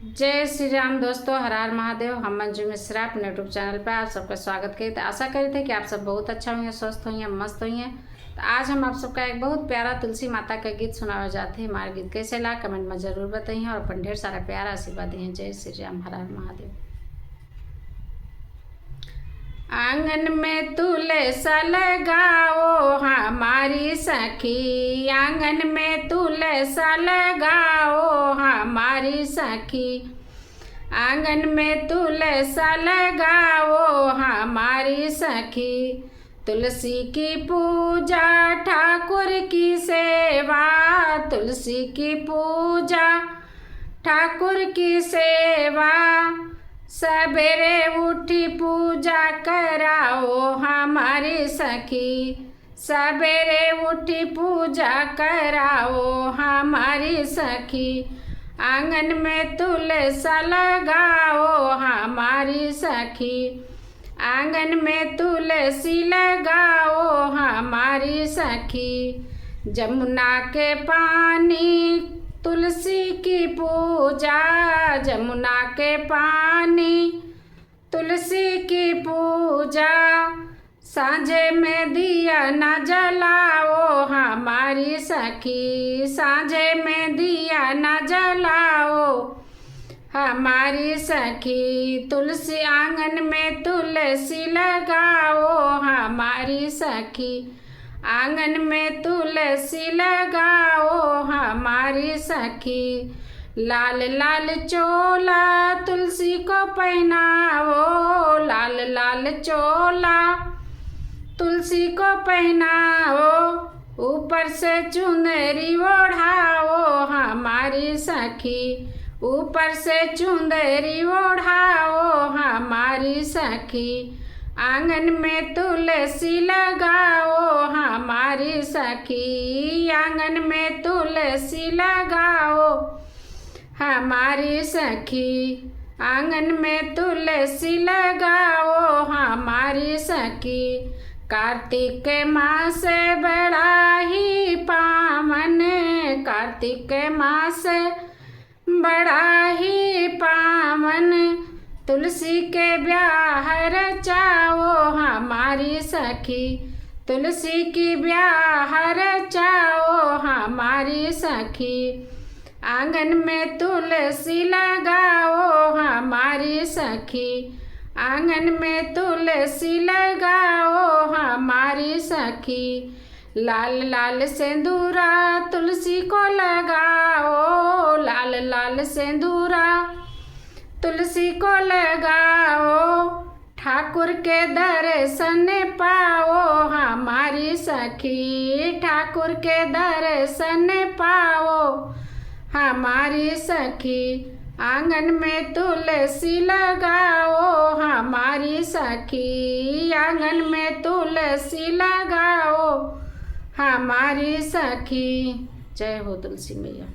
जय श्री राम दोस्तों, हर हर महादेव। हम मंजू मिश्रा अपने यूट्यूब चैनल पर आप सबका स्वागत करते हैं। आशा करते थे कि आप सब बहुत अच्छा होंगे, स्वस्थ होंगे, मस्त होंगे। तो आज हम आप सबका एक बहुत प्यारा तुलसी माता का गीत सुनावे जाते हैं। हमारा गीत कैसे लगा कमेंट में जरूर बताइए और अपन ढेर सारा प्यारा आशीर्वाद दिए। जय श्री राम, हर हर महादेव। आंगन में तुलसा लगाओ हमारी सखी, आंगन में तुलसा लगाओ हमारी सखी, आंगन में तुलसा लगाओ हमारी सखी। तुलसी की पूजा ठाकुर की सेवा, तुलसी की पूजा ठाकुर की सेवा। सवेरे उठी पूजा कराओ हमारी सखी, सवेरे उठी पूजा कराओ हमारी सखी। आंगन में तुलसा लगाओ हमारी सखी, आंगन में तुलसी लगाओ हमारी सखी। जमुना के पानी तुलसी की पूजा, जमुना के पानी तुलसी की पूजा। सांझे में दिया न जलाओ हमारी सखी, सांझे में दिया न जलाओ हमारी सखी। तुलसी आंगन में तुलसी लगाओ हमारी सखी, आंगन में तुलसी लगाओ हमारी सखी। लाल लाल चोला तुलसी को पहनाओ, लाल लाल चोला तुलसी को पहनाओ। ऊपर से चुनरी ओढ़ाओ हमारी सखी, ऊपर से चुनरी ओढ़ाओ हमारी सखी। आंगन में तुलसी लगाओ हमारी सखी, आंगन में तुलसी लगाओ हमारी सखी, आंगन में तुलसी लगाओ हमारी सखी। कार्तिक मास बड़ा ही पावन, कार्तिक मास बड़ा ही पावन। तुलसी के ब्याह रचाओ हमारी सखी, तुलसी की ब्याह रचाओ हमारी सखी। आंगन में तुलसी लगाओ हमारी सखी, आंगन में तुलसी लगाओ हमारी सखी। लाल लाल सिंदूरा तुलसी को लगाओ, लाल लाल सिंदूरा तुलसी को लगाओ। ठाकुर के दर्शन पाओ हमारी सखी, ठाकुर के दर्शन पाओ हमारी सखी। आंगन में तुलसी लगाओ हमारी सखी, आंगन में तुलसी लगाओ हमारी सखी। जय हो तुलसी मैया।